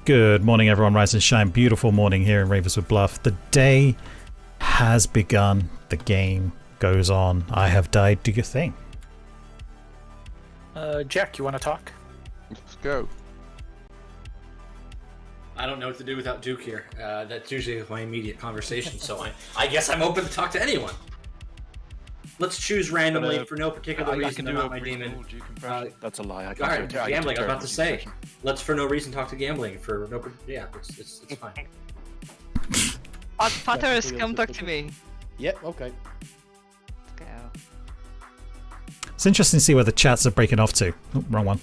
Good morning, everyone. Rise and shine. Beautiful morning here in Ravenswood Bluff. The day has begun. The game goes on. I have died. Do your thing. Jack, you want to talk? Let's go. I don't know what to do without Duke here. That's usually my immediate conversation, so I guess I'm open to talk to anyone. Let's choose randomly for no particular reason about my demon. That's a lie. I All can't right, do it. gambling. I'm about to say. Let's for no reason talk to gambling for no. Yeah, it's fine. Patryck, come talk to me. Yep, okay. Let's go. It's interesting to see where the chats are breaking off to. Oh, wrong one.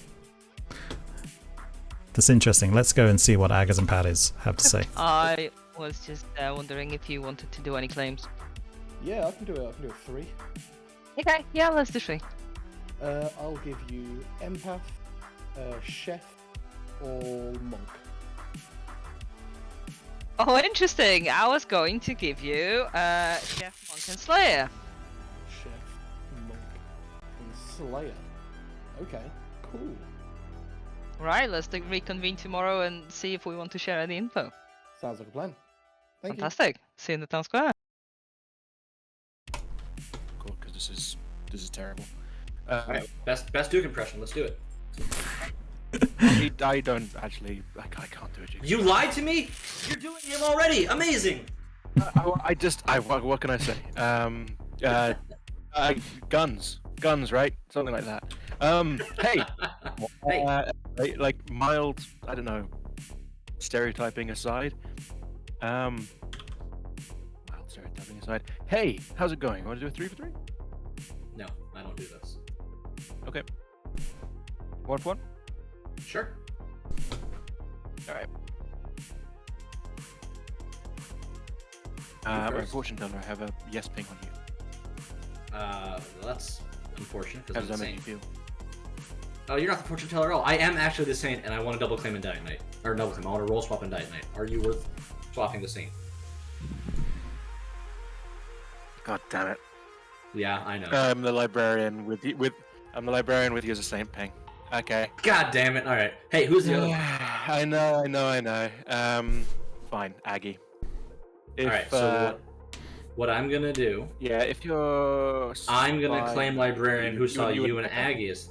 That's interesting. Let's go and see what Agas and Patties have to say. I was just wondering if you wanted to do any claims. Yeah, I can do it. I can do a 3. Okay, yeah, let's do 3. I'll give you empath, chef, or monk. Oh, interesting. I was going to give you Chef, Monk, and Slayer. Chef, monk, and slayer. Okay, cool. Right, let's reconvene tomorrow and see if we want to share any info. Sounds like a plan. Thank Fantastic. See you in the town square. Cool, because this is terrible. All right, best Duke impression. Let's do it. I don't actually. I can't do it. You lied to me. You're doing him already. Amazing. What can I say? Guns, right? Something like that. Hey, Hey. like mild. I don't know. Stereotyping aside. Mild stereotyping aside. Hey, how's it going? Want to do a 3 for 3? No, I don't do this. Okay. 1 for 1. Sure. All right. first. Fortune teller, I have a yes ping on you. Well, that's unfortunate How because does I'm that the make you saint. feel? Oh, you're not the fortune teller at all. I am actually the saint, and I want to double claim and die at night. Or double claim. I want to roll swap and die at night. Are you worth swapping the saint? God damn it. Yeah, I know. I'm the librarian with you. I'm the librarian with you as a saint ping. Okay. God damn it! All right. Hey, who's the other one? I know. Fine, Aggie. If, All right. So what I'm gonna do? yeah, if you're. I'm gonna claim librarian who saw you you and Aggie as.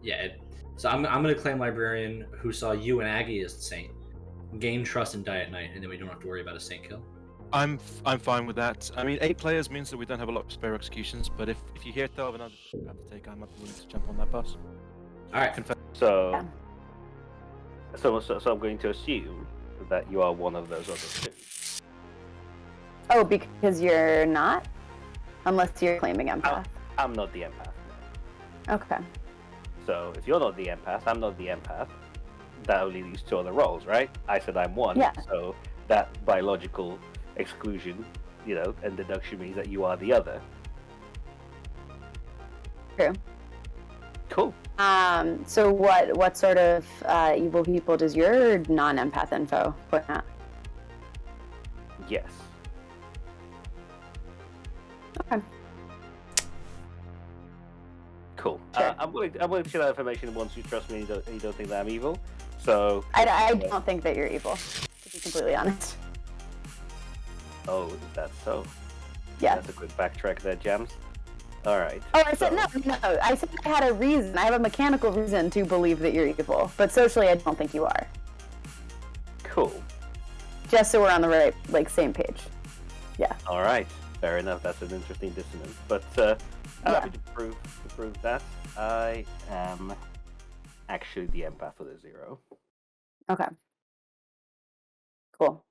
Yeah. So I'm gonna claim librarian who saw you and Aggie as the saint. Gain trust and die at night, and then we don't have to worry about a saint kill. I'm fine with that. I mean, 8 players means that we don't have a lot of spare executions, but if you hear 12 and others have to take, I'm willing to jump on that bus. All right. So I'm going to assume that you are one of those other 2. Oh, because you're not? Unless you're claiming empath. I'm not the empath. Okay. So if you're not the empath, I'm not the empath. That only leaves 2 other roles, right? I said I'm one. Yeah. So that biological exclusion, and deduction means that you are the other. True. Cool. So what sort of evil people does your non-empath info point at? Yes. Okay. Cool. Sure. I'm willing to share that information once you trust me and you don't think that I'm evil. So. I don't think that you're evil, to be completely honest. Oh, is that so? Yeah. That's a quick backtrack there, Jams. All right. Oh, I said no. I said I had a reason. I have a mechanical reason to believe that you're evil, but socially, I don't think you are. Cool. Just so we're on the right, same page. Yeah. All right. Fair enough. That's an interesting dissonance, but I'm happy to prove that I am actually the empath with a 0. Okay. Cool.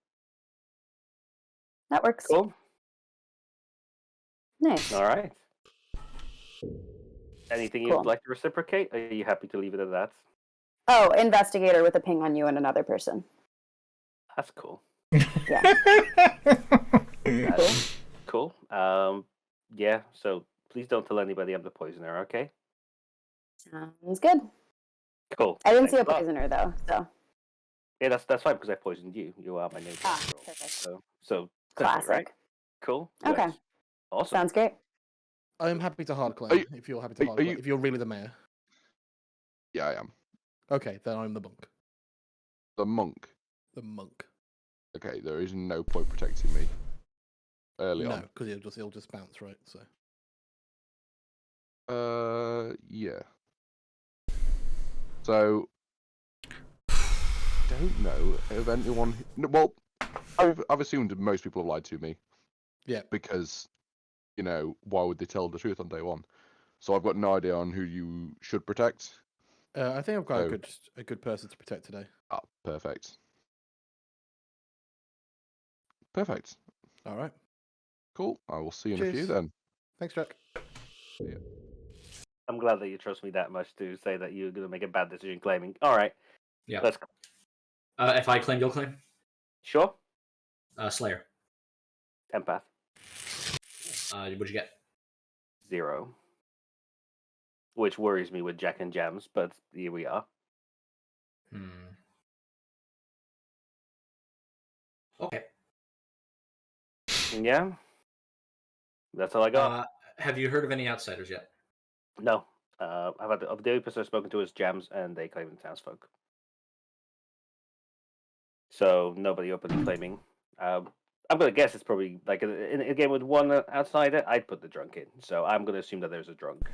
That works. Cool. Nice. All right. Anything Cool. you'd like to reciprocate? Are you happy to leave it at that? Oh, investigator with a ping on you and another person. That's cool. Yeah. That's cool. Yeah. So please don't tell anybody I'm the poisoner. Okay. Sounds good. Cool. I didn't Thanks see a a lot. poisoner though, so Yeah, that's fine because I poisoned you. You are my neighbor. perfect. So Classic. right? Cool. Okay. Yes. Awesome. Sounds great. I'm happy to hard Are claim you- if you're happy to hard are claim. you- If you're really the mayor. Yeah, I am. Okay, then I'm the monk. The monk. The monk. Okay, there is no point protecting me early No, on. because it'll just bounce, right? So. Yeah. So, don't know if anyone. Well, I've assumed most people have lied to me. Yeah. Because, why would they tell the truth on day one? So I've got no idea on who you should protect. I think I've got a good person to protect today. Ah, perfect. Perfect. All right. Cool. I will see you in a few Cheers. then. Thanks, Jack. See ya. I'm glad that you trust me that much to say that you're going to make a bad decision claiming. All right. Yeah. Let's go. If I claim, you'll claim? Sure. Slayer. Empath. What'd you get? 0. Which worries me with Jack and Jams, but here we are. Okay. Yeah. That's all I got. Have you heard of any outsiders yet? No. The only person I've spoken to is Jams, and they claim the townsfolk. So nobody openly claiming. I'm going to guess it's probably like in a game with one outsider, I'd put the drunk in. So I'm going to assume that there's a drunk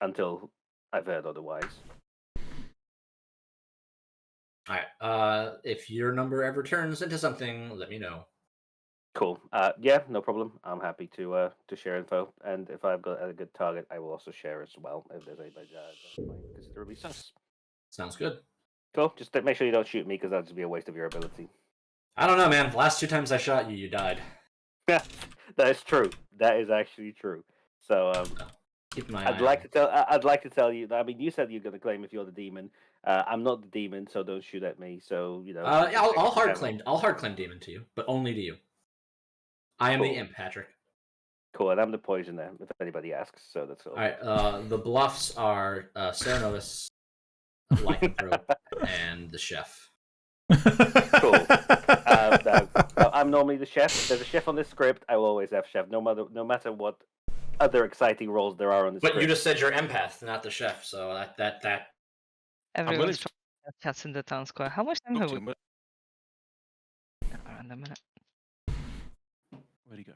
until I've heard otherwise. All right. If your number ever turns into something, let me know. Cool. Yeah, no problem. I'm happy to share info, and if I've got a good target, I will also share as well. If there's anybody that I find considerably sus. Sounds good. Cool. Just make sure you don't shoot me, because that'd just be a waste of your ability. I don't know, man. The last 2 times I shot you, you died. That is true. That is actually true. So keep my. I'd like to tell you. I mean, you said you're going to claim if you're the demon. I'm not the demon, so don't shoot at me. So I'll hard claim. I'll hard claim demon to you, but only to you. I am the imp, Patryck. Cool, and I'm the poisoner, if anybody asks. So that's all. All right. The bluffs are Serenovus, Lycanthrope, and the chef. Cool. I'm normally the chef. If there's a chef on this script, I will always have chef, no matter what other exciting roles there are on this. But script. you just said you're empath, not the chef. So that. Everyone's trying to cats in the town square. How much time have we? Around a minute. Where'd he go?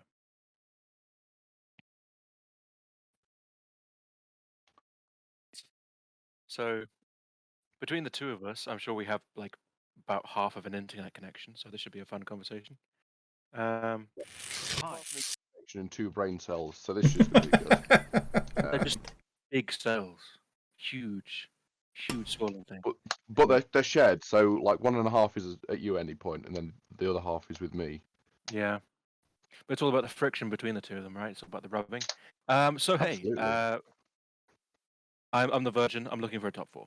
So, between the two of us, I'm sure we have like about half of an internet connection, so this should be a fun conversation. Hi. And 2 brain cells, so this is going to be good. They're just big cells, huge swollen thing. But they're shared, so like 1.5 is at you at any point, and then the other half is with me. Yeah, but it's all about the friction between the two of them, right? It's all about the rubbing. So Absolutely. hey, I'm the virgin. I'm looking for a top 4.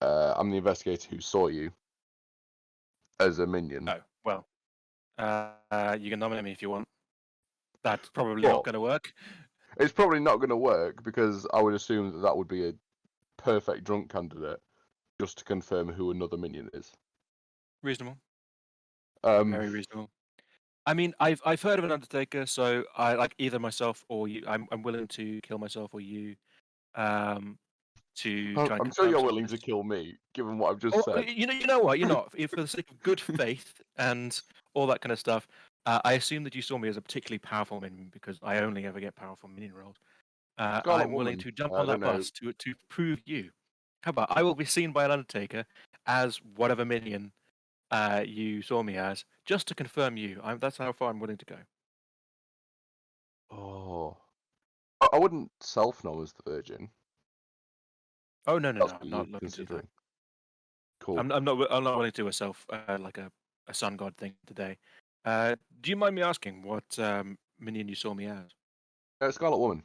I'm the investigator who saw you as a minion. Oh well, you can nominate me if you want. That's probably not going to work. It's probably not going to work because I would assume that would be a perfect drunk candidate, just to confirm who another minion is. Reasonable. Very reasonable. I mean, I've heard of an Undertaker, so I like either myself or you. I'm willing to kill myself or you. I'm sure you're willing to kill me, given what I've just said. You know what? You're not. For the sake of good faith and all that kind of stuff, I assume that you saw me as a particularly powerful minion because I only ever get powerful minion rolls. I'm willing to jump on that bus to prove you. How about I will be seen by an Undertaker as whatever minion you saw me as, just to confirm you. That's how far I'm willing to go. Oh, I wouldn't self-know as the Virgin. Oh no, I'm not looking to do that. Cool. I'm not willing to do a self like a sun god thing today. Do you mind me asking what minion you saw me as? Scarlet Woman.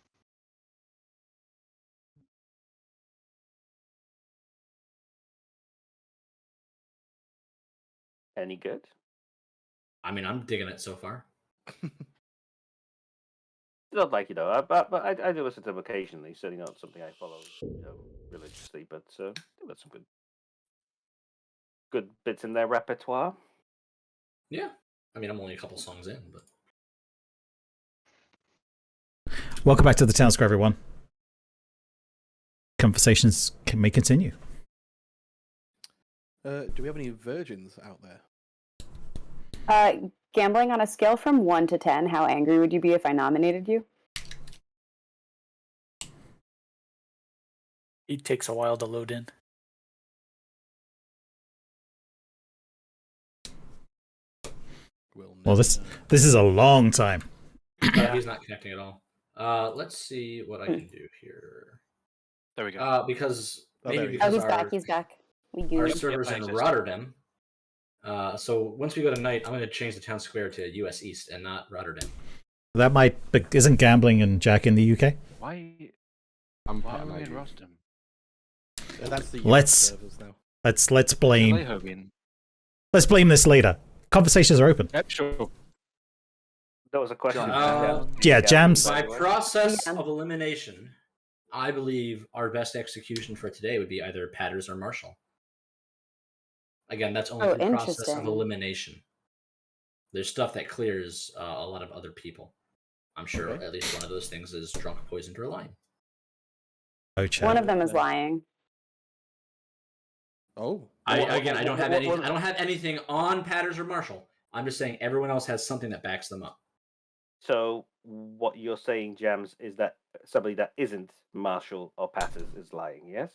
Any good? I mean, I'm digging it so far. Not like but I do listen to them occasionally. Certainly not something I follow religiously, but that's some good bits in their repertoire. Yeah, I mean, I'm only a couple songs in, but. Welcome back to the Town Square, everyone. Conversations may continue. Do we have any virgins out there? Gambling on a scale from 1 to 10, how angry would you be if I nominated you? It takes a while to load in. Well, this is a long time. He's not connecting at all. Let's see what I can do here. There we go. Because he's back. He's back. Our server's in Rotterdam. So once we go to night, I'm going to change the town square to US East and not Rotterdam. That might, but isn't Gambling and Jack in the UK? Why I'm are we in Rotterdam? That's the Let's now. let's blame this later. Conversations are open. Yep, sure. That was a question. Yeah, Jams. By process of elimination, I believe our best execution for today would be either Patters or Marshall. Again, that's only the process of elimination. There's stuff that clears a lot of other people. I'm sure at least one of those things is drunk, poisoned, or lying. Oh, one of them is lying. Oh. I don't have any. I don't have anything on Patters or Marshall. I'm just saying everyone else has something that backs them up. So what you're saying, Jams, is that somebody that isn't Marshall or Patters is lying, yes?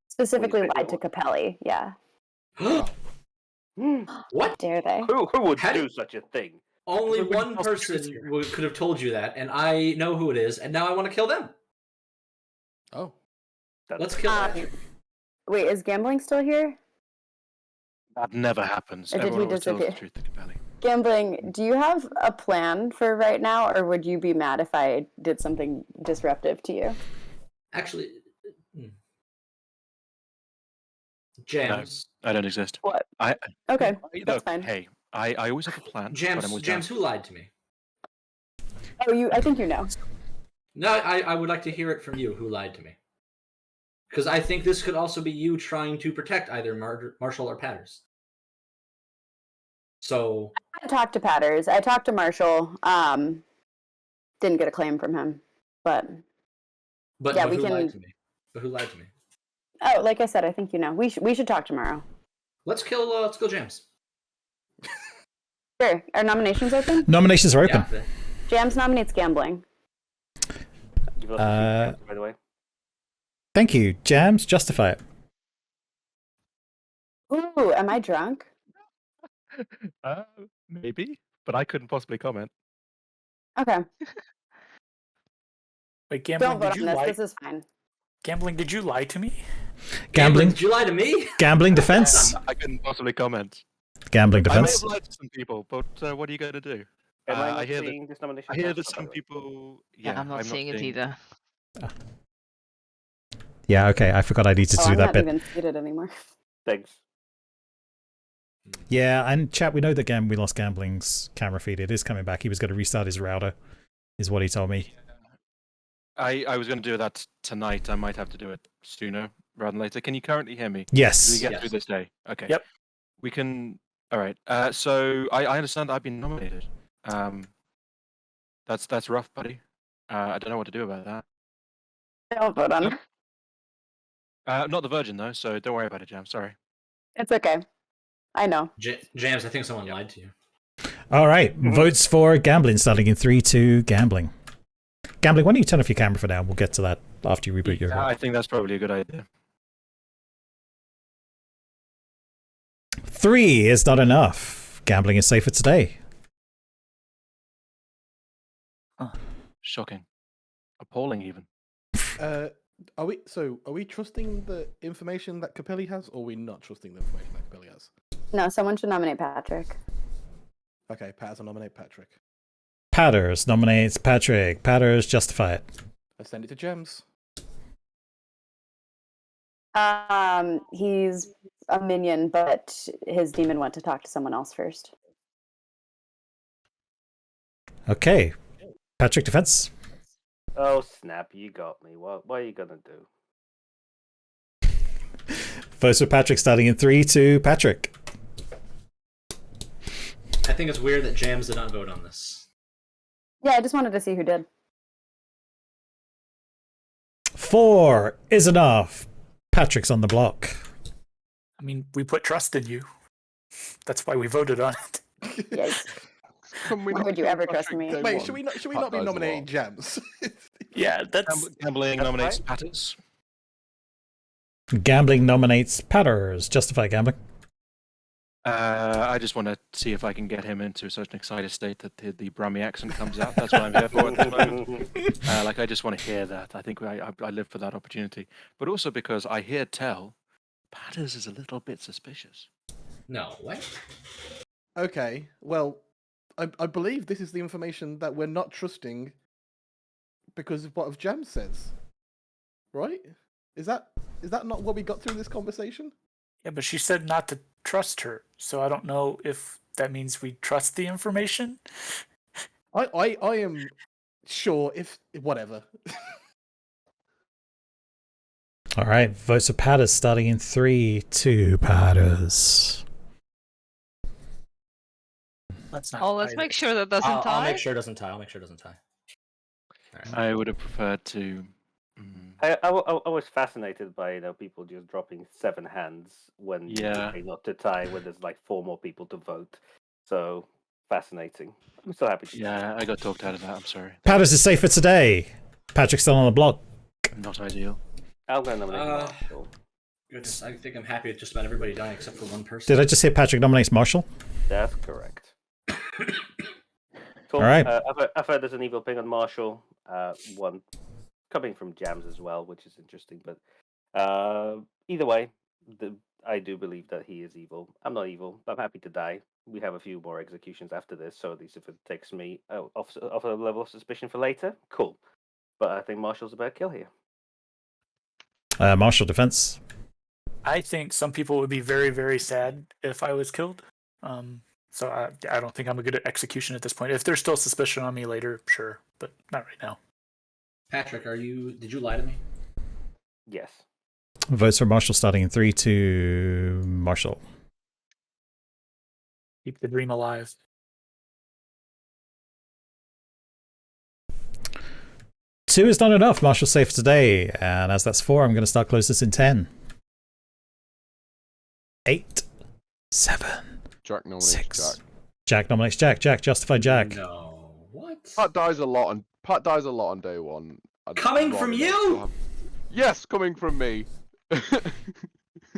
Specifically lied to Capelli, yeah. What? Dare they? Who would do such a thing? Only one person could have told you that, and I know who it is, and now I want to kill them. Oh. Let's kill Patrick. Wait, is Gambling still here? That never happens. Or did he disappear? The truth to Capelli. Gambling, do you have a plan for right now, or would you be mad if I did something disruptive to you? Actually, Jams. No, I don't exist. What? Okay, that's fine. Hey, I always have a plan. Jams, who lied to me? Oh, I think you know. No, I would like to hear it from you. Who lied to me? Because I think this could also be you trying to protect either Marshall or Patters. So I talked to Patters. I talked to Marshall. Didn't get a claim from him, but yeah, we can. Lied to me? But who lied to me? Oh, like I said, I think you know. We should talk tomorrow. Let's kill Jams. Sure. Are nominations open? Nominations are open. Yeah. Jams nominates Gambling. By the way. Thank you, Jams. Justify it. Ooh, am I drunk? Maybe, but I couldn't possibly comment. Okay. Wait, Gambling, don't vote on this. This is fine. Gambling, did you lie to me? Gambling? Did you lie to me? Gambling defense? I couldn't possibly comment. Gambling defense? I may have lied to some people, but what are you going to do? I hear that some people... Yeah, I'm not seeing it either. Yeah, okay. I forgot I needed to do that bit. I'm not even seated anymore. Thanks. Yeah, and chat, we know that we lost Gambling's camera feed. It is coming back. He was going to restart his router, is what he told me. I was going to do that tonight. I might have to do it sooner rather than later. Can you currently hear me? Yes. Can we get through this day? Okay. Yep. We can... All right. So I understand I've been nominated. That's rough, buddy. I don't know what to do about that. Don't vote on it. Not the Virgin, though, so don't worry about it, Jam. Sorry. It's okay. I know. Jams, I think someone lied to you. All right. Votes for Gambling starting in 3-2 Gambling. Gambling, why don't you turn off your camera for now? We'll get to that after you reboot your... I think that's probably a good idea. 3 is not enough. Gambling is safer today. Shocking. Appalling, even. Are we trusting the information that Capelli has, or are we not trusting the information that Capelli has? No, someone should nominate Patryck. Okay, Patters will nominate Patryck. Patters nominates Patryck. Patters, justify it. I send it to Gems. He's a minion, but his demon went to talk to someone else first. Okay. Patryck defense. Oh snap! You got me. What are you gonna do? Votes for Patryck starting in 3-2 Patryck. I think it's weird that Jams did not vote on this. Yeah, I just wanted to see who did. 4 is enough. Patryck's on the block. I mean, we put trust in you. That's why we voted on it. Yes. Can Would you ever trust me? Wait, should we not be nominating Jams? Yeah, that's Gambling That's nominates right. Patters. Gambling nominates Patters. Justify gambling. I just want to see if I can get him into such an excited state that the Brummy accent comes out. That's what I'm here for at the moment. I just want to hear that. I think I live for that opportunity. But also because I hear tell, Patters is a little bit suspicious. No, what? Okay, well, I believe this is the information that we're not trusting because of what Jam says. Right? Is that not what we got through this conversation? yeah, but she said not to trust her, so I don't know if that means we trust the information. I am sure if whatever. All right, votes for Patters starting in 3, 2, Patters. Let's not. Oh, let's make sure that doesn't tie. I'll make sure it doesn't tie. I'll make sure it doesn't tie. All right. I would have preferred to. I was fascinated by people just dropping 7 hands when you say not to tie when there's like 4 more people to vote. So fascinating. I'm so happy. Yeah, I got talked out of that. I'm sorry. Patters is safe for today. Patrick's still on the block. Not ideal. I'm going to nominate Marshall. Goodness, I think I'm happy with just about everybody dying except for one person. Did I just hear Patryck nominates Marshall? That's correct. Cool. All right. I've heard there's an evil ping on Marshall. One coming from Jams as well, which is interesting. But either way, I do believe that he is evil. I'm not evil. I'm happy to die. We have a few more executions after this, so at least if it takes me off a level of suspicion for later, cool. But I think Marshall's a better kill here. Marshall defense. I think some people would be very, very sad if I was killed. So I don't think I'm a good at execution at this point. If there's still suspicion on me later, sure, but not right now. Patryck, did you lie to me? Yes. Votes for Marshall starting in 3, 2, Marshall. Keep the dream alive. Two is not enough. Marshall's safe today. And as that's 4, I'm going to start close this in 10. 8, 7, Jack nominates 6. Jack. Jack nominates Jack. Jack, justify Jack. No. What? Pat dies a lot on day 1. Coming from you? Yes, coming from me.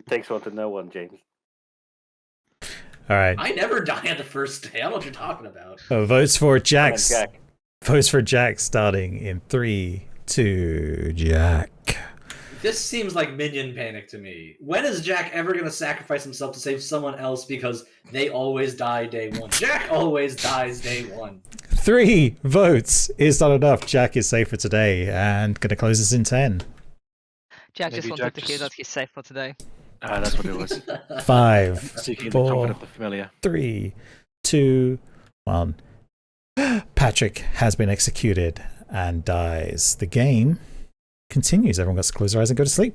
Takes one to know one, James. All right. I never die on the first day. I don't know what you're talking about. Votes for Jack's. Jack. Votes for Jack starting in 3, 2, Jack. This seems like minion panic to me. When is Jack ever going to sacrifice himself to save someone else because they always die day 1? Jack always dies day 1. 3 votes is not enough. Jack is safe for today and going to close this in 10. Jack Maybe just wanted Jack to hear just- that he's safe for today. That's what it was. 5, Seeking the 4, comfort of the familiar. 3, 2, 1. Patryck has been executed and dies. The game continues. Everyone gets to close their eyes and go to sleep.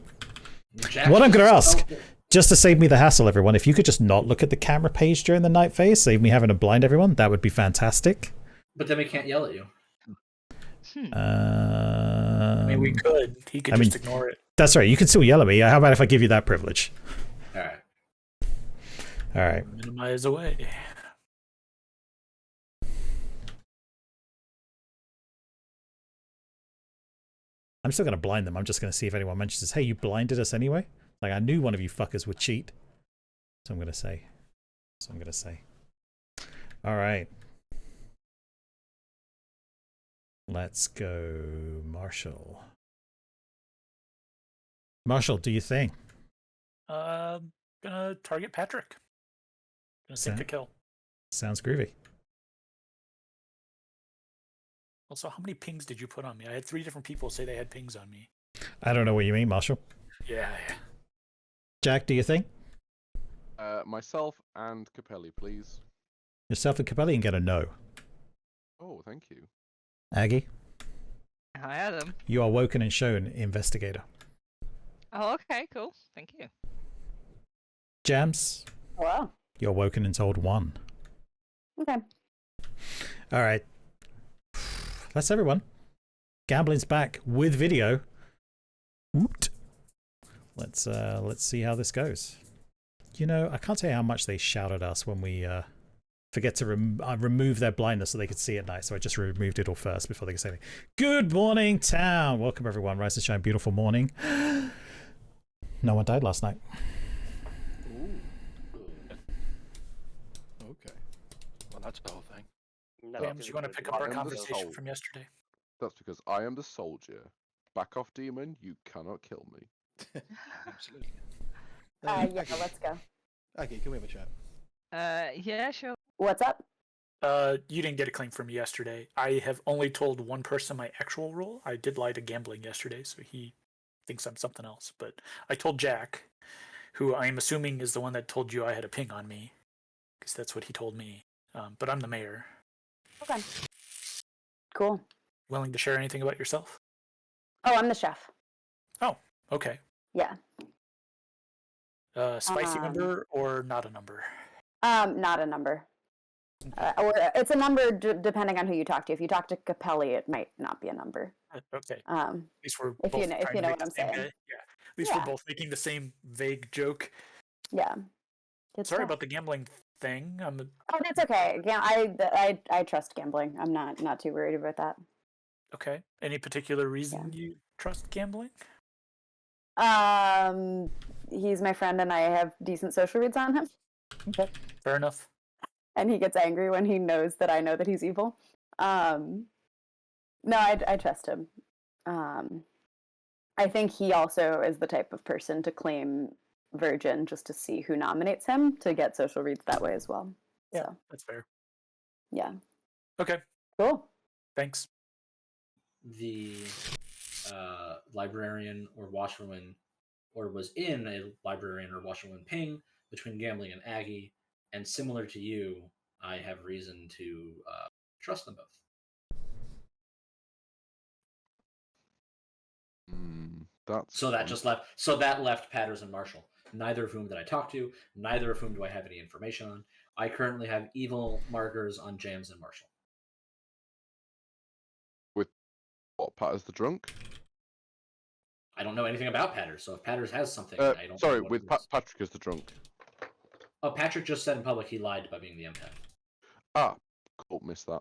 Jack What I'm going to ask, Oh, just to save me the hassle, everyone, if you could just not look at the camera page during the night phase, save me having to blind everyone, that would be fantastic. but then we can't yell at you. I mean, we could. He could just ignore it. That's right. You can still yell at me. How about if I give you that privilege? All right. All right. Minimize away. I'm still going to blind them. I'm just going to see if anyone mentions, hey, you blinded us anyway? Like, I knew one of you fuckers would cheat. So I'm going to say. All right. Let's go, Marshall. Marshall, do you think? Gonna target Patryck. Gonna seek the kill. Sounds groovy. Also, how many pings did you put on me? I had 3 different people say they had pings on me. I don't know what you mean, Marshall. Yeah. Jack, do you think? Myself and Capelli, please. Yourself and Capelli can get a no. Oh, thank you. Aggie, I had him. you are woken and shown investigator. Oh, okay, cool. Thank you. Jams, Wow. you're woken and told 1. Okay. All right. That's everyone. Gambling's back with video. Woot. Let's see how this goes. You know, I can't tell you how much they shout at us when we forget to remove their blindness so they could see at night. So I just removed it all first before they could say anything. Good morning, town. Welcome, everyone. Rise and shine. Beautiful morning. No one died last night. Okay. Well, that's the whole thing. No, James, you want to pick up our conversation from yesterday? That's because I am the soldier. Back off, demon. You cannot kill me. Absolutely. Yeah, let's go. Okay, can we have a chat? Yeah, sure. What's up? You didn't get a claim from me yesterday. I have only told one person my actual role. I did lie to gambling yesterday, so he thinks I'm something else. But I told Jack, who I'm assuming is the one that told you I had a ping on me, because that's what he told me. But I'm the mayor. Okay. Cool. Willing to share anything about yourself? Oh, I'm the chef. Oh, okay. Yeah. Spicy number or not a number? Not a number. Or it's a number depending on who you talk to. If you talk to Capelli, it might not be a number. Okay. At least we're if both you know what I'm saying. Yeah. At least we're both making the same vague joke. Yeah. Sorry about the gambling thing. Oh, that's okay. Yeah, I trust gambling. I'm not too worried about that. Okay. Any particular reason you trust gambling? He's my friend, and I have decent social reads on him. Okay. Fair enough. And he gets angry when he knows that I know that he's evil. No, I trust him. I think he also is the type of person to claim Virgin just to see who nominates him to get social reads that way as well. Yeah, so. That's fair. Yeah. Okay. Cool. Thanks. The librarian or washerwoman, or was in a librarian or washerwoman ping between gambling and Aggie, and similar to you, I have reason to trust them both. That left Patters and Marshall, neither of whom did I talk to, neither of whom do I have any information on. I currently have evil markers on James and Marshall. With what, Patters the drunk? I don't know anything about Patters, so if Patters has something, I don't. Sorry, with Patryck as the drunk. Oh, Patryck just said in public he lied about being the empath. Ah, cool, missed that.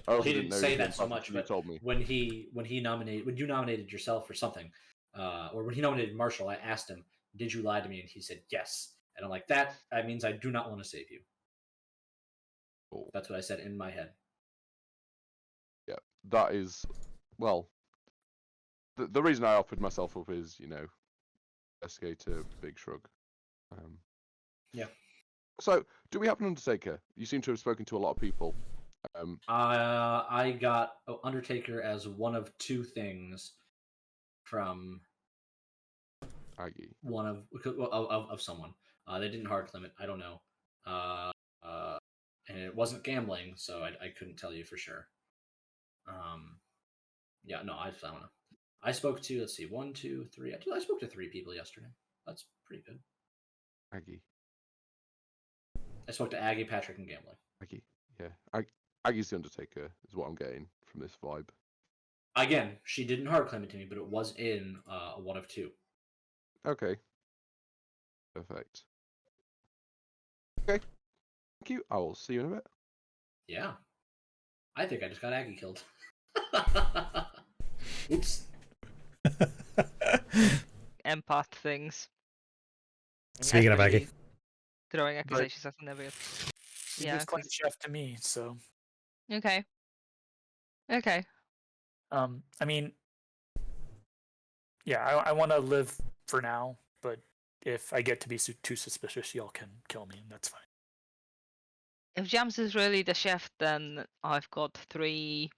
Well, he didn't say that so much, but told me. when you nominated yourself for something, or when he nominated Marshall, I asked him, "Did you lie to me?" And he said yes. And I'm like, that means I do not want to save you. Cool. That's what I said in my head. Yeah, that is, well, the reason I offered myself up is, investigator, big shrug. Yeah. So, do we have an Undertaker? You seem to have spoken to a lot of people. I got Undertaker as one of two things from Aggie. One of someone. They didn't hard claim it. I don't know. And it wasn't gambling, so I couldn't tell you for sure. Yeah, no, I don't know. I spoke to, let's see, 1, 2, 3. I spoke to 3 people yesterday. That's pretty good. Aggie. I spoke to Aggie, Patryck, and Gambling. Aggie, yeah. Aggie's the Undertaker, is what I'm getting from this vibe. Again, she didn't hard claim it to me, but it was in a 1 of 2. Okay. Perfect. Okay. Thank you. I will see you in a bit. Yeah. I think I just got Aggie killed. Oops. Empath things. Speaking of Aggie. Throwing accusations at Neviot. Yeah, it's quite chef to me, so. Okay. Okay. I mean, yeah, I want to live for now, but if I get to be too suspicious, y'all can kill me, and that's fine. If Jams is really the chef, then I've got 3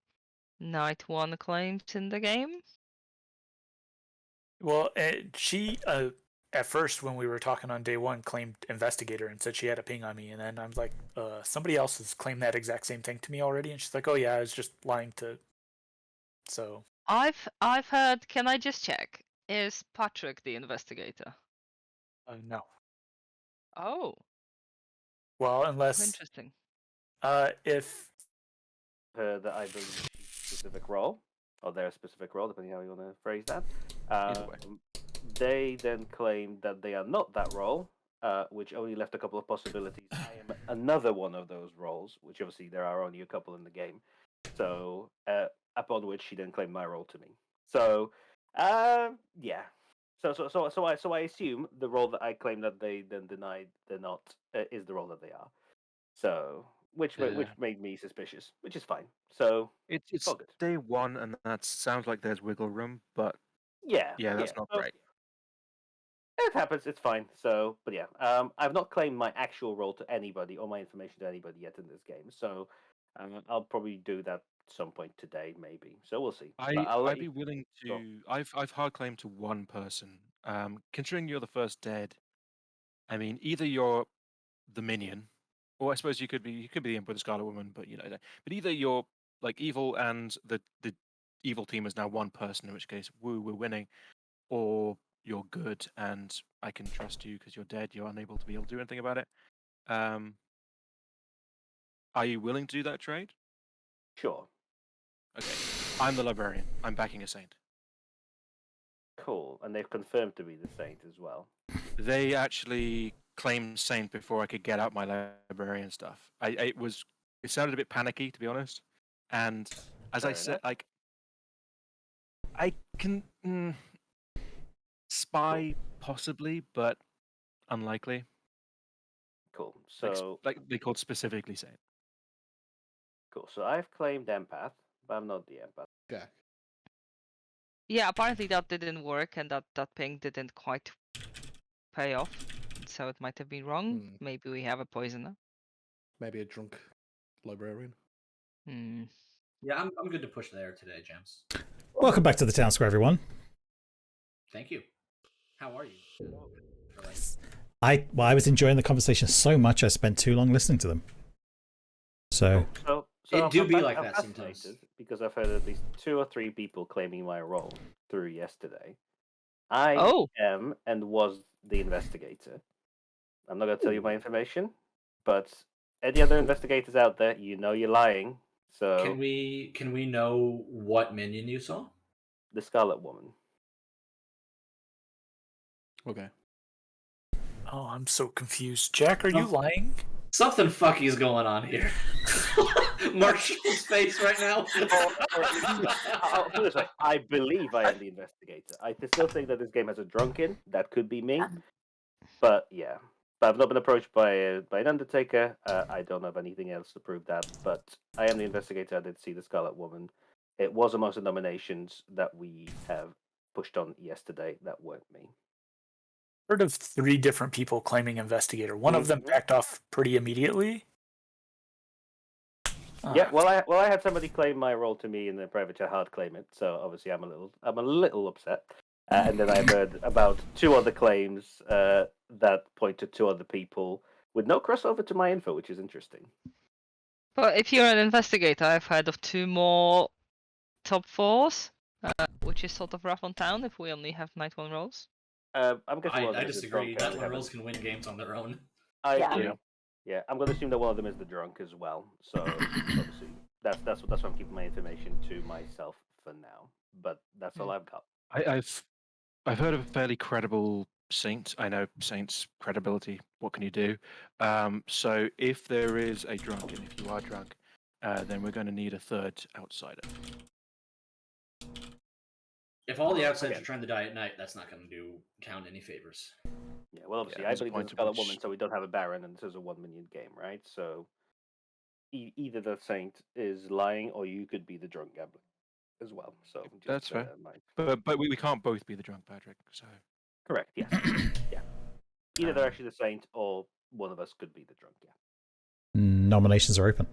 Night 1 claims in the game. Well, she, at first, when we were talking on day 1, claimed investigator and said she had a ping on me, and then I'm like, somebody else has claimed that exact same thing to me already, and she's like, oh yeah, I was just lying to. So. I've heard. Can I just check? Is Patryck the investigator? No. Oh. Well, unless. Interesting. If. That I believe specific role, or their specific role, depending on how you want to phrase that. They then claim that they are not that role, which only left a couple of possibilities. I am another one of those roles, which obviously there are only a couple in the game. So, upon which she then claimed my role to me. So, yeah. So I assume the role that I claim that they then denied they're not is the role that they are. So, which made me suspicious, which is fine. So it's all good. day one, and that sounds like there's wiggle room, but Yeah, that's not great. It happens. It's fine. So, but yeah, I've not claimed my actual role to anybody or my information to anybody yet in this game. So, I'll probably do that some point today, maybe. So we'll see. I'd be willing to. I've hard claimed to one person. Considering you're the first dead, I mean, either you're the minion, or I suppose you could be the Imp with the Scarlet Woman, but but either you're like evil and the evil team is now one person, in which case, woo, we're winning, or you're good and I can trust you because you're dead. You're unable to be able to do anything about it. Are you willing to do that trade? Sure. Okay. I'm the librarian. I'm backing a saint. Cool. And they've confirmed to be the saint as well. They actually claimed saint before I could get out my librarian stuff. It sounded a bit panicky, to be honest. And as I said, like, I can spy possibly, but unlikely. Cool. So, like they called specifically saint. Cool. So I've claimed empath, but I'm not the empath. Okay. Yeah, apparently that didn't work, and that ping didn't quite pay off. So it might have been wrong. Maybe we have a poisoner. Maybe a drunk librarian. Yeah, I'm good to push there today, James. Welcome back to the town square, everyone. Thank you. How are you? I was enjoying the conversation so much I spent too long listening to them. So it do be like that sometimes. Because I've heard at least 2 or 3 people claiming my role through yesterday. I am and was the investigator. I'm not going to tell you my information, but any other investigators out there, you're lying. So can we know what minion you saw? The Scarlet Woman. Okay. Oh, I'm so confused. Jack, are you lying? Something fucky is going on here. Marshall's face right now. I'll put it this way. I believe I am the investigator. I still think that this game has a drunken. That could be me. But yeah. But I've not been approached by an Undertaker. I don't have anything else to prove that. But I am the investigator. I did see the Scarlet Woman. It was amongst the nominations that we have pushed on yesterday that weren't me. Heard of 3 different people claiming investigator. One of them backed off pretty immediately. Yeah, well, I had somebody claim my role to me in the private chat, hard claim it. So obviously, I'm a little upset. And then I've heard about 2 other claims that point to 2 other people with no crossover to my info, which is interesting. But if you're an investigator, I've heard of 2 more top 4s, which is sort of rough on town if we only have night 1 roles. I'm guessing I disagree. Night 1 roles can win games on their own. Yeah, I'm going to assume that one of them is the drunk as well. So obviously, that's why I'm keeping my information to myself for now. But that's all I've got. I've heard of a fairly credible saint. I know saints' credibility. What can you do? So if there is a drunk, and if you are drunk, then we're going to need a 3rd outsider. If all the outsiders are trying to die at night, that's not going to count any favors. Yeah, well, obviously, I believe in Scarlet Woman, so we don't have a Baron, and this is a 1 minion game, right? So either the Saint is lying, or you could be the drunk gambler as well. So that's fair. But we can't both be the drunk, Patryck. So correct. Yes. Yeah. Either they're actually the Saint, or one of us could be the drunk. Yeah. Nominations are open.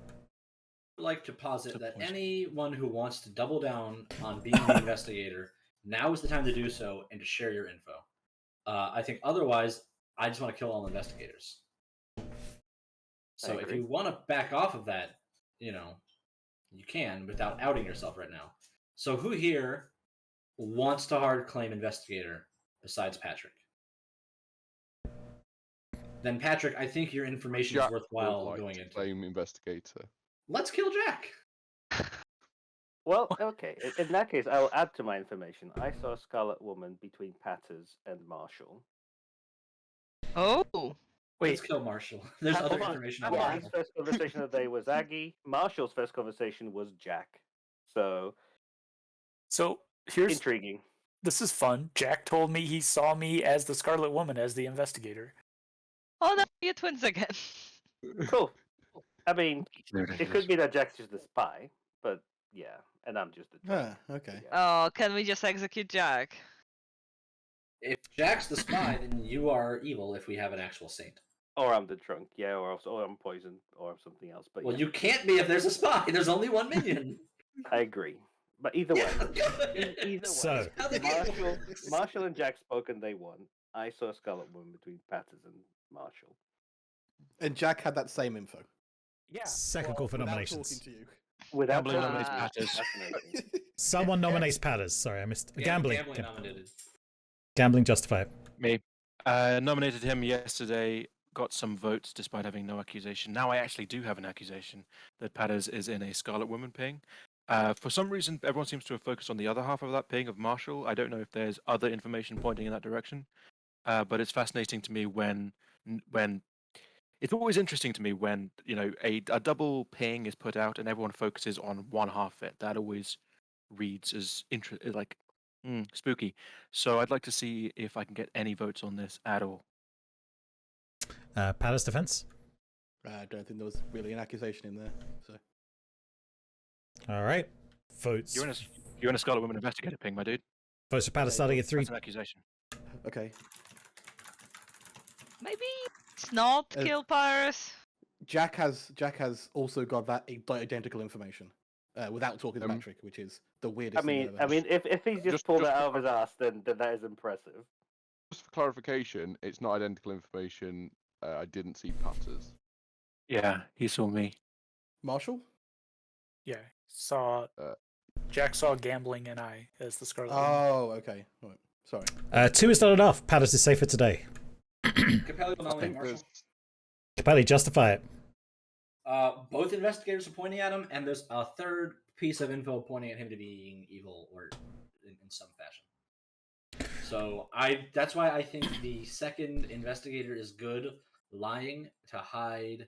I'd like to posit that anyone who wants to double down on being the investigator, now is the time to do so and to share your info. I think otherwise, I just want to kill all investigators. So if you want to back off of that, you can without outing yourself right now. So who here wants to hard claim investigator besides Patryck? Then Patryck, I think your information is worthwhile going into. Claim investigator. Let's kill Jack. Well, okay. In that case, I will add to my information. I saw a Scarlet Woman between Patters and Marshall. Oh. Wait, Let's kill Marshall. There's other information on His Marshall. first conversation of the day was Aggie. Marshall's first conversation was Jack. So here's intriguing. This is fun. Jack told me he saw me as the Scarlet Woman, as the investigator. Oh, no, you're twins again. Cool. I mean, it could be that Jack's just the spy, but yeah, and I'm just the drunk. Okay. Yeah. Oh, can we just execute Jack? If Jack's the spy, then you are evil if we have an actual saint. Or I'm the drunk, yeah, or I'm poisoned, or something else. But Well, yeah. you can't be if there's a spy. There's only one minion. I agree. But either way, So Marshall and Jack spoke and they won. I saw a Scarlet Woman between Patters and Marshall. And Jack had that same info. Yeah. Second call for nominations. Talking to you. Without Gambling nominates Patters. Fascinating. Someone nominates Patters. Sorry, I missed. Gambling. Gambling nominated. Gambling, justify it. Me. Nominated him yesterday, got some votes despite having no accusation. Now I actually do have an accusation that Patters is in a Scarlet Woman ping. For some reason, everyone seems to have focused on the other half of that ping of Marshall. I don't know if there's other information pointing in that direction, but it's fascinating to me when it's always interesting to me when a double ping is put out and everyone focuses on one half of it. That always reads as spooky. So I'd like to see if I can get any votes on this at all. Patters defense. I don't think there was really an accusation in there. So. All right. Votes. You're in a Scarlet Woman investigator ping, my dude. Votes for Patters starting at 3. That's an accusation. Okay. Maybe it's not kill Paris. Jack has also got that identical information without talking to Patryck, which is the weirdest. I mean, if he's just pulled it out of his ass, then that is impressive. Just for clarification, it's not identical information. I didn't see Patters. Yeah, he saw me. Marshall? Yeah, Jack saw Gambling and I as the Scarlet Woman. Oh, okay. Right. Sorry. 2 is not enough. Patters is safer today. Capelli will nominate Marshall. Capelli, justify it. Both investigators are pointing at him, and there's a third piece of info pointing at him to being evil or in some fashion. So that's why I think the second investigator is good lying to hide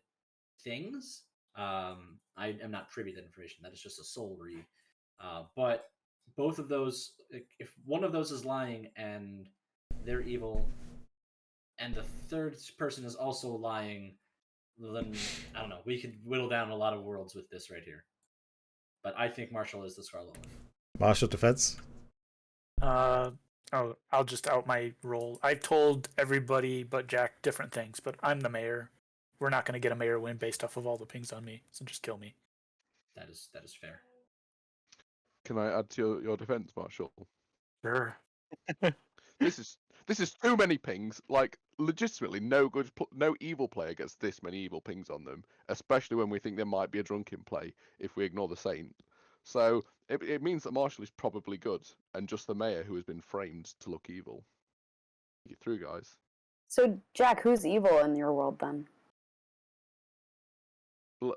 things. I am not privy to that information. That is just a soul read. But both of those, if one of those is lying and they're evil, and the third person is also lying, then I don't know. We could whittle down a lot of worlds with this right here. But I think Marshall is the Scarlet Woman. Marshall defense. I'll just out my role. I've told everybody but Jack different things, but I'm the mayor. We're not going to get a mayor win based off of all the pings on me, so just kill me. That is fair. Can I add to your defense, Marshall? Sure. This is too many pings. Like, legitimately, no evil player gets this many evil pings on them, especially when we think there might be a drunk in play if we ignore the saint. So it means that Marshall is probably good, and just the mayor who has been framed to look evil. Get through, guys. So, Jack, who's evil in your world then?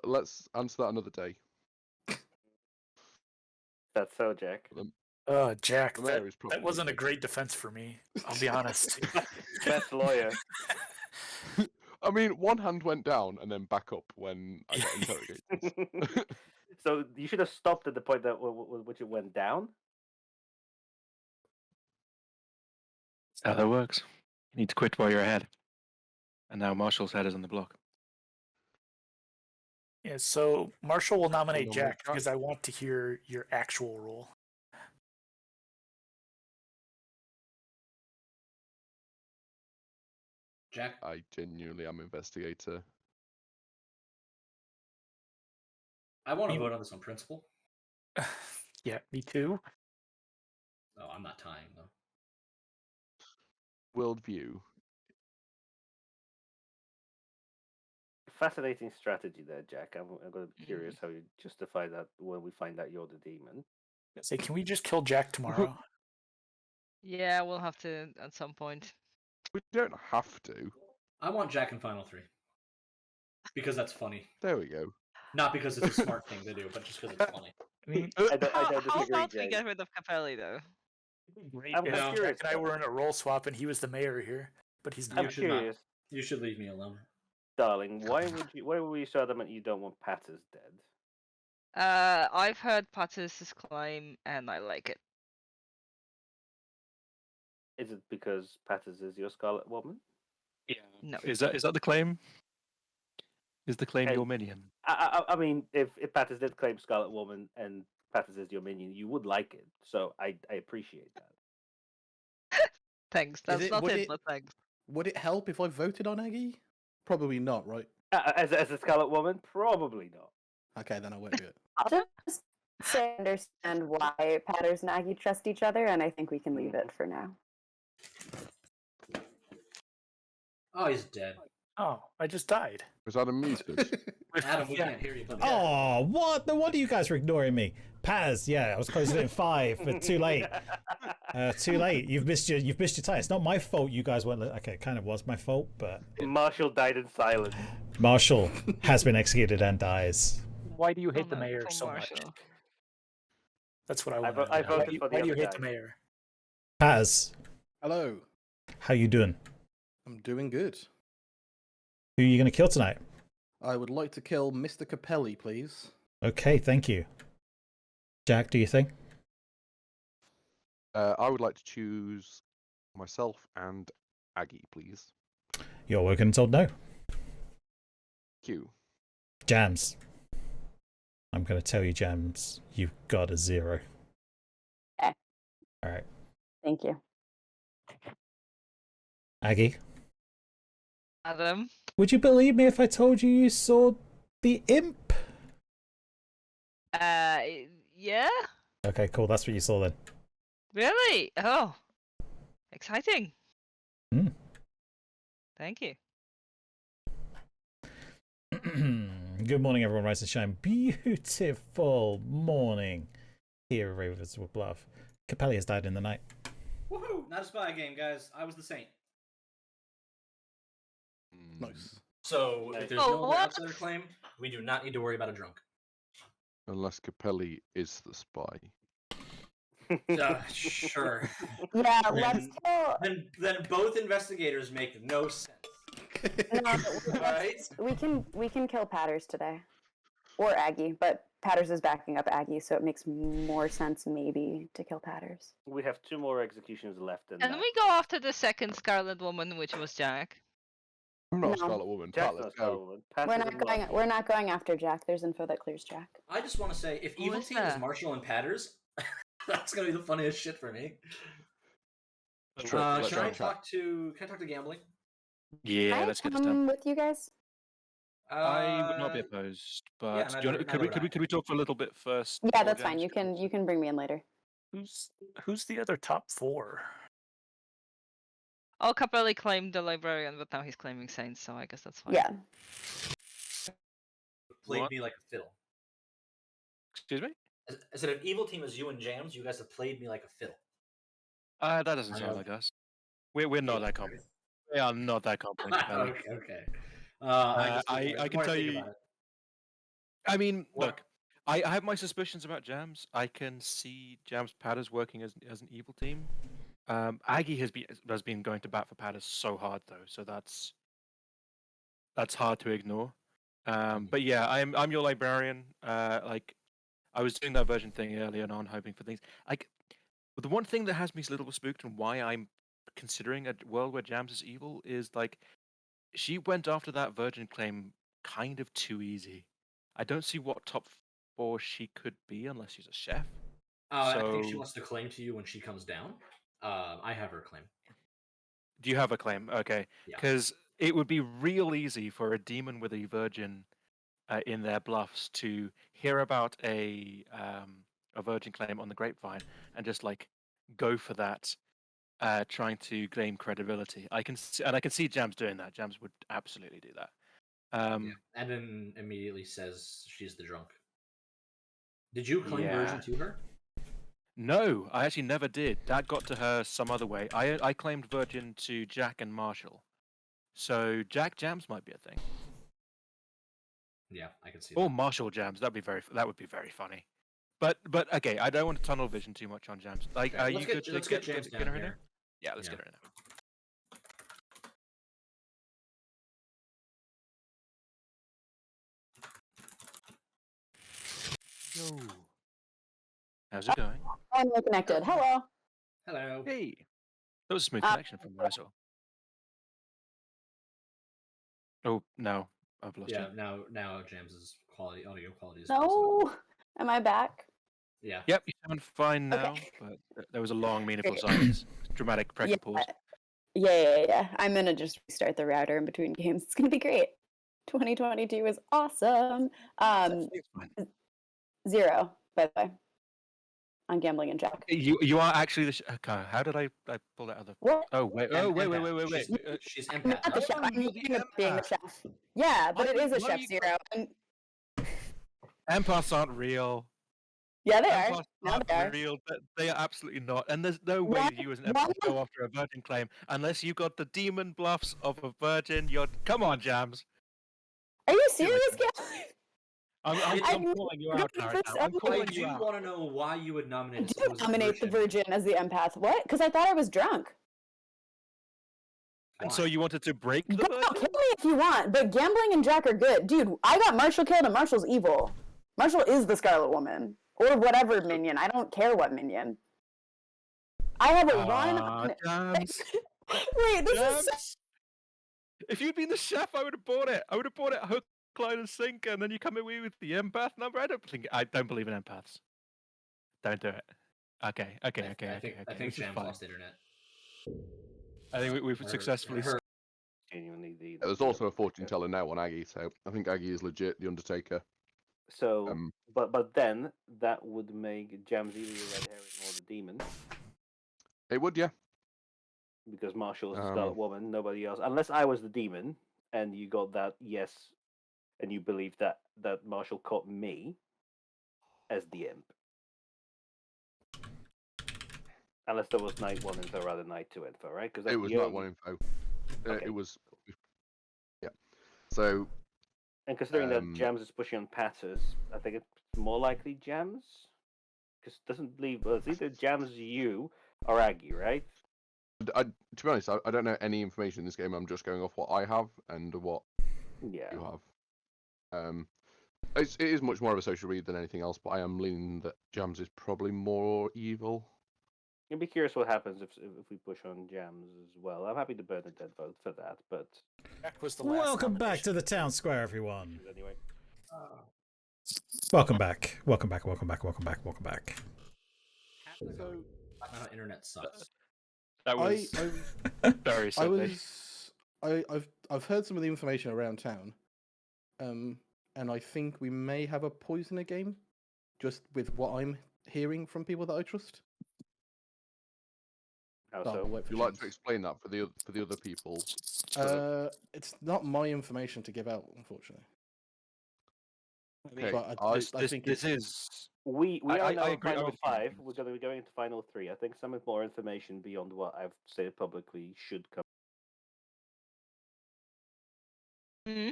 Let's answer that another day. That's so, Jack. Jack, that wasn't a great defense for me. I'll be honest. Best lawyer. I mean, one hand went down and then back up when I got interrogated. So you should have stopped at the point that which it went down. That's how that works. You need to quit while you're ahead. And now Marshall's head is on the block. Yeah, so Marshall will nominate Jack because I want to hear your actual role. Jack? I genuinely am investigator. I want to vote on this on principle. Yeah, me too. No, I'm not tying, though. Worldview. Fascinating strategy there, Jack. I'm going to be curious how you justify that when we find out you're the demon. Say, can we just kill Jack tomorrow? Yeah, we'll have to at some point. We don't have to. I want Jack in Final 3. Because that's funny. There we go. Not because it's a smart thing to do, but just because it's funny. I mean, how about we get rid of Capelli, though? Great. Jack and I were in a role swap, and he was the mayor here, but he's not. I'm curious. You should leave me alone. Darling, why were you so adamant you don't want Patters dead? I've heard Patty's claim and I like it. Is it because Patters is your Scarlet Woman? Yeah. No. Is that the claim? Is the claim Hey, your minion? I mean, if Patters did claim Scarlet Woman and Patters is your minion, you would like it. So I appreciate that. Thanks. That's not it, but thanks. Would it help if I voted on Aggie? Probably not, right? As a Scarlet Woman, probably not. Okay, then I won't do it. I'll just say I understand why Patters and Aggie trust each other, and I think we can leave it for now. Oh, he's dead. Oh, I just died. Was Adam muted? Adam, we can't hear you. But Oh, what? No wonder you guys were ignoring me. Paz, yeah, I was closing in 5, but too late. Too late. You've missed your time. It's not my fault. You guys weren't. Okay, it kind of was my fault, but Marshall died in silence. Marshall has been executed and dies. Why do you hate the mayor so much? That's what I want. I voted for the Why do you other hate guy. the mayor? Paz, Hello. how you doing? I'm doing good. Who are you going to kill tonight? I would like to kill Mr. Capelli, please. Okay, thank you. Jack, do you think? I would like to choose myself and Aggie, please. You're working told no. Q. Jams. I'm going to tell you, Jams, you've got a 0. Okay. All right. Thank you. Aggie, Adam. would you believe me if I told you saw the imp? Yeah. Okay, cool. That's what you saw then. Really? Oh, exciting. Hmm. Thank you. Good morning, everyone. Rise and shine. Beautiful morning here at Ravenswood Bluff. Capelli has died in the night. Woohoo! Not a spy game, guys. I was the saint. Nice. So if there's no other outsider claim, we do not need to worry about a drunk. Unless Capelli is the spy. Sure. Yeah, let's kill. Then both investigators make no sense. No, Right? we can kill Patters today, or Aggie, but Patters is backing up Aggie, so it makes more sense maybe to kill Patters. We have 2 more executions left. Can we go after the second Scarlet Woman, which was Jack? I'm not a No. Scarlet Woman. Jack's Pat, not let's Scarlet go. Woman. We're not going after Jack. There's info that clears Jack. I just want to say, if Who Evil is Team is that? Marshall and Patters, that's gonna be the funniest shit for me. Let's Can I try and chat. talk to Gambling? Yeah, Can I let's get this come done. with you guys? I would not be opposed, but yeah, do you want, could we talk for a little bit first? Yeah, before that's fine. James You can bring me in later. Who's the other top 4? Oh, Capelli claimed the librarian, but now he's claiming Saints, so I guess that's fine. Yeah. Played What? me like a fiddle. Excuse me? I said, if Evil Team is you and Jams, you guys have played me like a fiddle. That doesn't I sound know. like us. We're not that competent. We are not that competent. Capelli. Okay. I can tell you. I mean, look, I have my suspicions about Jams. I can see Jams Patters working as an evil team. Aggie has been going to bat for Patters so hard though, so that's hard to ignore. But yeah, I'm your librarian. Like I was doing that version thing earlier on, hoping for things. Like the one thing that has me a little spooked and why I'm considering a world where Jams is evil is like she went after that virgin claim kind of too easy. I don't see what top 4 she could be unless she's a chef. I think she wants to claim to you when she comes down. I have her claim. Do you have a claim? Okay, Yeah. because it would be real easy for a demon with a virgin in their bluffs to hear about a virgin claim on the grapevine and just like go for that, trying to gain credibility. I can see Jams doing that. Jams would absolutely do that. And then immediately says she's the drunk. Did you claim version to her? No, I actually never did. That got to her some other way. I claimed virgin to Jack and Marshall. So Jack Jams might be a thing. Yeah, I can see Or that. Marshall Jams. That would be very funny. But okay, I don't want to tunnel vision too much on Jams. Like, are you good to let's get Jams her down in here. Yeah, let's Yeah. get her in now. Yo. How's it going? I'm connected. Hello. Hello. Hey. That was a smooth connection from what I saw. Oh, no. I've lost Yeah, you. now James's audio quality is No. Am I back? Yeah. Yep, you sound fine now, Okay. but there was a long, meaningful silence. Dramatic pregnant pause. Yeah. I'm gonna just restart the router in between games. It's gonna be great. 2022 is awesome. It's fine. 0, by the way, on Gambling and Jack. You are actually the okay. How did I pull that out of? What? Oh wait! Oh wait! She's I'm empath. not the chef. I'm you're the being the empath. chef. Yeah, but it is a Why chef you- 0. Empaths aren't real. Yeah, they are. Empaths Now aren't they are. real. They are absolutely not. And there's no way One- you as an empath one- go after a virgin claim unless you got the demon bluffs of a virgin. Come on, Jams. Are you serious, Gambling? I'm I'm calling you gonna out, be Tara, first now. I'm ever. calling I you do out. want to know why you would I nominate a do supposed nominate the virgin as the empath. What? Because I thought I was drunk. And so you wanted to break the Go, virgin? kill me if you want, but Gambling and Jack are good. Dude, I got Marshall killed and Marshall's evil. Marshall is the Scarlet Woman. Or whatever minion. I don't care what minion. I have a run. Jams. Wait, this is Jams. If you'd been the chef, I would have bought it. I would have bought it hook, line, and sinker, and then you come away with the empath number. I don't believe in empaths. Don't do it. Okay. I think James lost internet. I think we've successfully. Genuinely, There's also a fortune teller now on Aggie, so I think Aggie is legit the Undertaker. So, but then that would make Jams either the red herring or the demon. It would, yeah. Because Marshall is the Scarlet Woman, nobody else. Unless I was the demon, and you got that yes, and you believe that Marshall caught me as the imp. Unless there was night 1 info rather than night 2 info, right? Because it was night 1 info. Okay. It was, yeah. So. And considering that Jams is pushing on Patters, I think it's more likely Jams. Because it doesn't leave. Well, it's either Jams, you, or Aggie, right? To be honest, I don't know any information in this game. I'm just going off what I have and what you have. It is much more of a social read than anything else, but I am leaning that Jams is probably more evil. I'd be curious what happens if we push on Jams as well. I'm happy to burn a dead vote for that, but Welcome back to the town square, everyone. Anyway. Welcome back. So, internet sucks. That was very silly. I've heard some of the information around town, and I think we may have a poisoner game, just with what I'm hearing from people that I trust. How so? Would you like to explain that for the other people? It's not my information to give out, unfortunately. Okay, but I think this is. We are now in agree, final 5. We're going to be going into final 3. I think some more information beyond what I've stated publicly should come. Mm-hmm.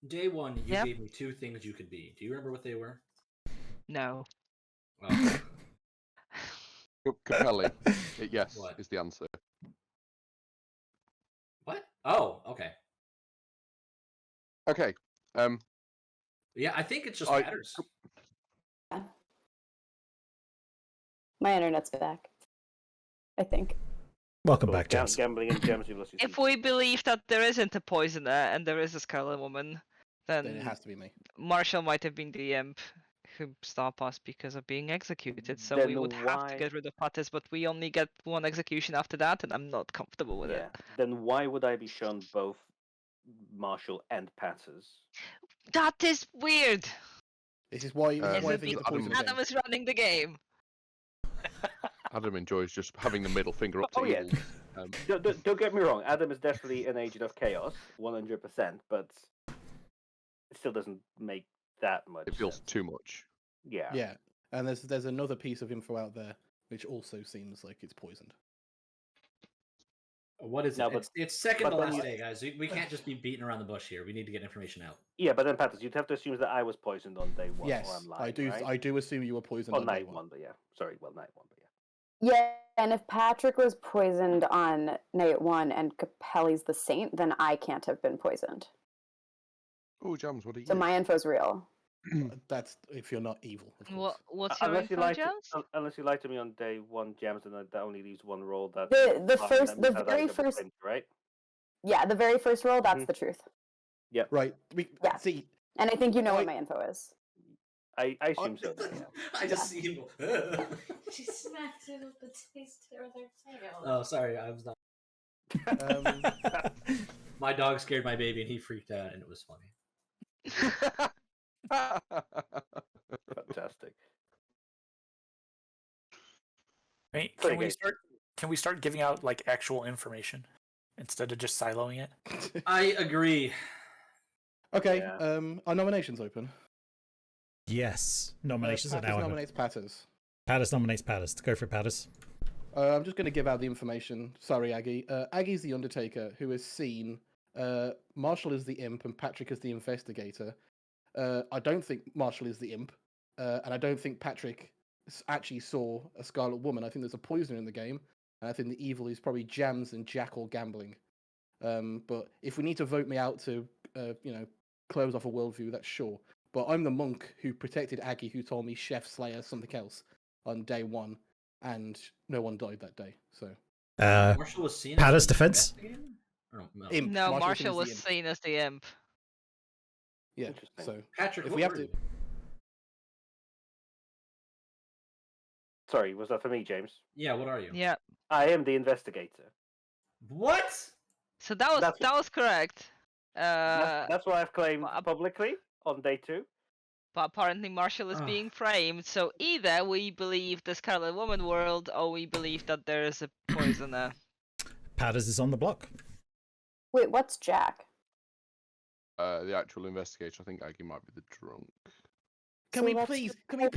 Day 1, you gave me 2 things you could be. Do you remember what they were? No. Well, Capelli. Yes, is the answer. What? Oh, okay. Okay. Yeah, I think it just matters. My internet's back. I think. Welcome back, James. Gambling and Gems. If we believe that there isn't a poisoner and there is a Scarlet Woman, then it has to be me. Marshall might have been the imp who stopped us because of being executed. So Then we would have to get rid of Pattis, but we only get 1 execution after that, and I'm not comfortable with it. Then why would I be shown both Marshall and Patters? That is weird. This is why I think it's a poison Adam is running the game. Adam enjoys just having the middle finger up to evil. Don't get me wrong. Adam is definitely an agent of chaos, 100%, but it still doesn't make that much. It feels sense. too much. Yeah, and there's another piece of info out there which also seems like it's poisoned. What is it? It's second to last day, guys. We can't just be beating around the bush here. We need to get information out. Yeah, but then Patters, you'd have to assume that I was poisoned on day 1. Yes, or I'm lying, I do. Right? I do assume you were poisoned on night day 1, but yeah. Sorry, night 1, but yeah. Yeah, and if Patryck was poisoned on night 1 and Capelli's the saint, then I can't have been poisoned. Oh, Jams, what are you? So my info's real. That's if you're not evil, of course. What's your info, James? Unless you lied to me on day one, James, and that only leaves one roll. That The very first, right? Yeah, the very first roll. That's the truth. Yeah. Right. Yeah. See, and I think you know what my info is. I assume so. Yeah. I just see him. She smacked it with the taster of their tail. Oh, sorry, I was not. My dog scared my baby, and he freaked out, and it was funny. Fantastic. Wait, can we start giving out like actual information instead of just siloing it? I agree. Okay. Are nominations open? Yes. Nominations are Patters now open. nominates Patters. Patters nominates Patters. Go for it, Patters. I'm just going to give out the information. Sorry, Aggie. Aggie's the Undertaker, who has seen Marshall is the imp and Patryck is the investigator. I don't think Marshall is the imp, and I don't think Patryck actually saw a Scarlet Woman. I think there's a poison in the game, and I think the evil is probably Jams and Jack or gambling. But if we need to vote me out to, close off a worldview, that's sure. But I'm the monk who protected Aggie, who told me Chef Slayer something else on day one, and no one died that day. So Marshall was seen. Patters defense. Imp. No, Marshall was seen as the imp. Yeah. So Patryck, if we have to. Sorry, was that for me, James? Yeah. What are you? Yeah. I am the investigator. What? So that was correct. That's what I've claimed publicly on day 2. But apparently Marshall is being framed, so either we believe the Scarlet Woman world, or we believe that there is a poisoner. Patters is on the block. Wait, what's Jack? The actual investigator. I think Aggie might be the drunk. Can we please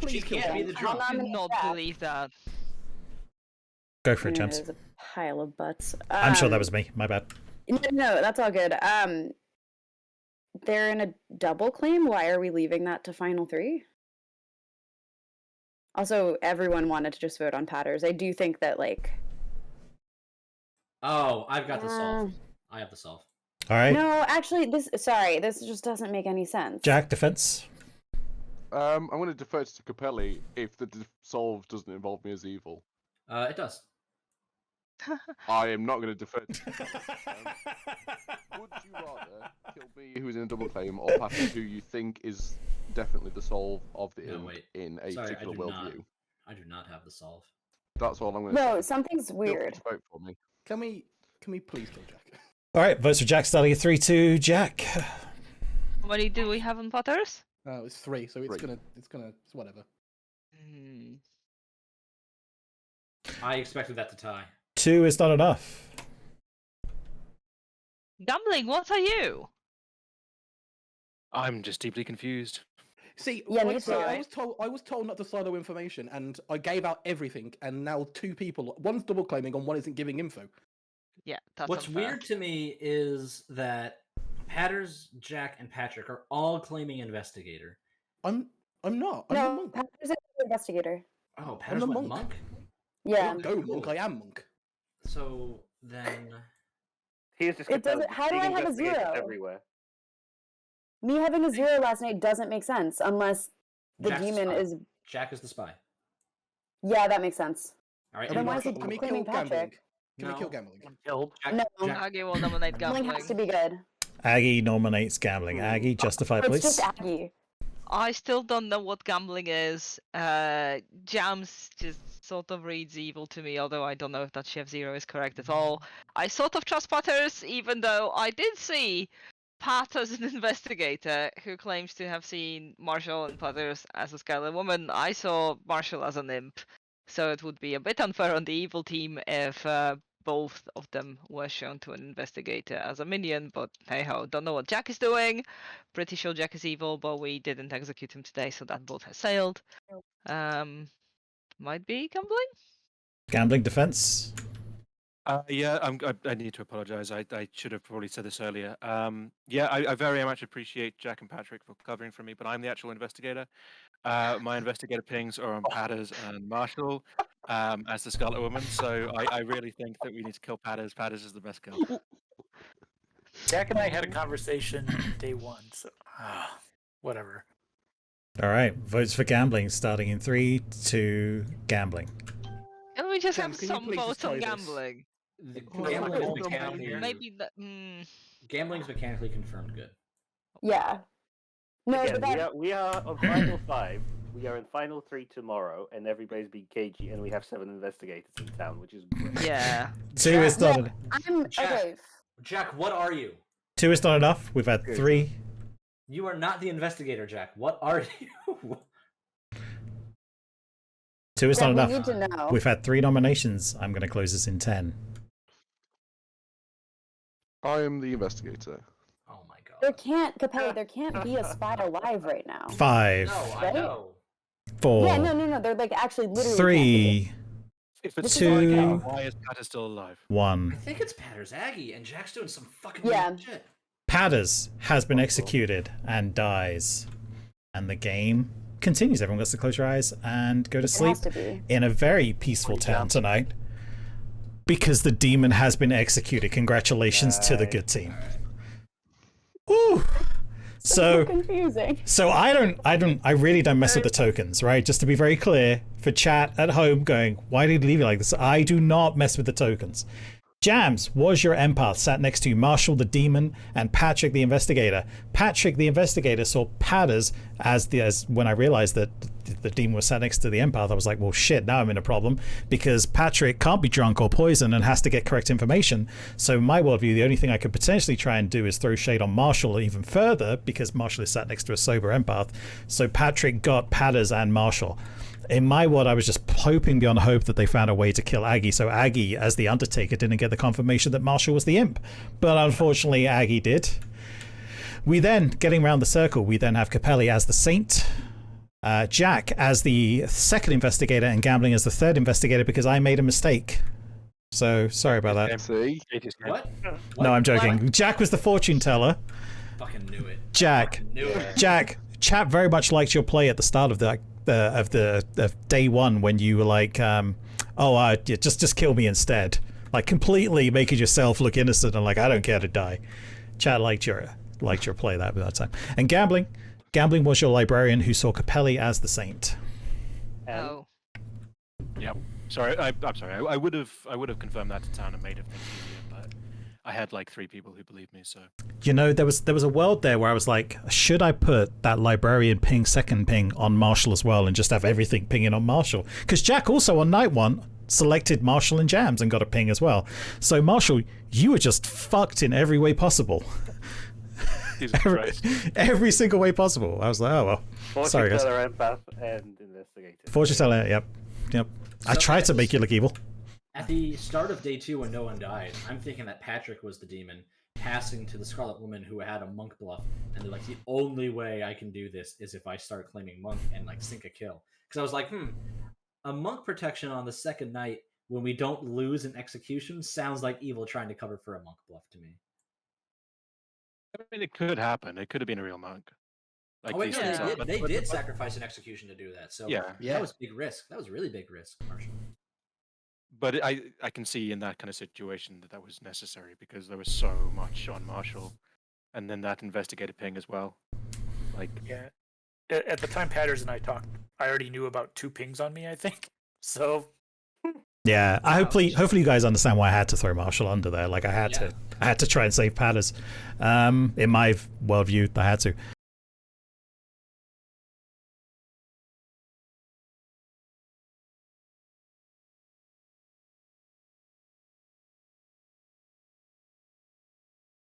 She can't be the drunk. I do not believe that. Go for it, James. There's a pile of butts. I'm sure that was me. My bad. No, that's all good. They're in a double claim. Why are we leaving that to final 3? Also, everyone wanted to just vote on Patters. I do think that, like... Oh, I've got the solve. I have the solve. All right. No, actually, this just doesn't make any sense. Jack, defense. I'm going to defer to Capelli if the solve doesn't involve me as evil. It does. I am not going to defer to would you rather kill me, who's in a double claim, or Patryck, who you think is definitely the solve of the imp in a particular worldview? I do not have the solve. That's all I'm going to say. No, something's weird. Vote for me. Can we please kill Jack? All right, votes for Jack starting at 3-2. Jack. How many do we have on Patters? It's 3, so it's whatever. I expected that to tie. 2 is not enough. Gambling, what are you? I'm just deeply confused. See, Yeah, me so too. I was told not to silo information, and I gave out everything, and now 2 people, one's double claiming and one isn't giving info. Yeah, that's What's unfair. weird to me is that Patters, Jack, and Patryck are all claiming investigator. I'm not. I'm No, the monk. Patters is the investigator. Oh, I'm Patters the went monk. monk? Yeah. I don't go monk. I am monk. So then... He is just It doesn't. How do I have a 0? Everywhere. Me having a 0 last night doesn't make sense unless the Jack's the demon spy. is. Jack is the spy. Yeah, that makes sense. All right. Then why is he Can we claiming kill gambling? Patryck? Can we kill gambling? Killed. No. Aggie will nominate Gambling gambling. has to be good. Aggie nominates gambling. Aggie, justify, It's please. just Aggie. I still don't know what gambling is. Jams just sort of reads evil to me, although I don't know if that Chef Zero is correct at all. I sort of trust Patters, even though I did see Pat as an investigator who claims to have seen Marshall and Patters as a Scarlet Woman. I saw Marshall as an imp, so it would be a bit unfair on the evil team if both of them were shown to an investigator as a minion, but hey ho, don't know what Jack is doing. Pretty sure Jack is evil, but we didn't execute him today, so that boat has sailed. Might be gambling? Gambling defense. Yeah, I need to apologize. I should have probably said this earlier. Yeah, I very much appreciate Jack and Patryck for covering for me, but I'm the actual investigator. My investigator pings are on Patters and Marshall as the Scarlet Woman, so I really think that we need to kill Patters. Patters is the best kill. Jack and I had a conversation day 1, so whatever. All right, votes for gambling starting in 3, 2, gambling. Can we just James, have some votes on gambling? Maybe that. Gambling's mechanically confirmed good. Yeah. No, Again, but that... we are on final 5. We are in final 3 tomorrow, and everybody's being cagey, and we have 7 investigators in town, which is great. Yeah. 2 is not. okay. Jack, what are you? 2 is not enough. We've had 3. You are not the investigator, Jack. What are you? 2 is not enough. We need to know. We've had 3 nominations. I'm going to close this in 10. I am the investigator. Oh my god. There can't be a spy alive right now. 5. No, I know. 4. Yeah, no. They're like actually literally 3. If it's 2. why is Patter still alive? 1. I think it's Patter's Aggie, and Jack's doing some fucking Yeah. shit. Patters has been executed and dies. And the game continues. Everyone gets to close your eyes and go to sleep in a very peaceful town tonight. Because the demon has been executed. Congratulations to the good team. Woo! So confusing. So I really don't mess with the tokens, right? Just to be very clear, for chat at home going, why did he leave it like this? I do not mess with the tokens. Jams was your empath, sat next to Marshall the demon and Patryck the investigator. Patryck the investigator saw Patters as when I realized that the demon was sat next to the empath, I was like, well shit, now I'm in a problem because Patryck can't be drunk or poisoned and has to get correct information. So in my worldview, the only thing I could potentially try and do is throw shade on Marshall even further because Marshall is sat next to a sober empath. So Patryck got Patters and Marshall. In my world, I was just hoping beyond hope that they found a way to kill Aggie, so Aggie, as the Undertaker, didn't get the confirmation that Marshall was the imp. But unfortunately, Aggie did. We then, getting around the circle, we then have Capelli as the Saint, Jack as the second investigator, and Gambling as the third investigator because I made a mistake. So, sorry about that. See? What? No, I'm joking. What? Jack was the fortune teller. Fucking knew it. Jack. Knew it. Jack, chat very much liked your play at the start of day 1 when you were like, just kill me instead, like completely making yourself look innocent and like I don't care to die. Chat liked your play that time. And Gambling was your librarian who saw Capelli as the Saint. Oh. Yep. Sorry, I'm sorry. I would have confirmed that to town and made it things easier, but I had like 3 people who believed me, so. You know, there was a world there where I was like, should I put that librarian ping, second ping on Marshall as well and just have everything pinging on Marshall? Because Jack also on night 1 selected Marshall and Jams and got a ping as well. So Marshall, you were just fucked in every way possible. every single way possible. I was like, oh well. Sorry guys. Fortune teller, empath, and investigator. Fortune teller, yep. So I tried to make you look evil. At the start of day 2 when no one died, I'm thinking that Patryck was the demon passing to the Scarlet Woman who had a monk bluff, and they're like, the only way I can do this is if I start claiming monk and like sink a kill. Because I was like, a monk protection on the second night when we don't lose an execution sounds like evil trying to cover for a monk bluff to me. I mean, it could happen. It could have been a real monk. Like they did sacrifice an execution to do that. So yeah, that was big risk. That was really big risk, Marshall. But I can see in that kind of situation that was necessary because there was so much on Marshall, and then that investigator ping as well. Like yeah, at the time Patters and I talked, I already knew about 2 pings on me, I think. So yeah, hopefully you guys understand why I had to throw Marshall under there. Like I had to try and save Patters. In my worldview, I had to.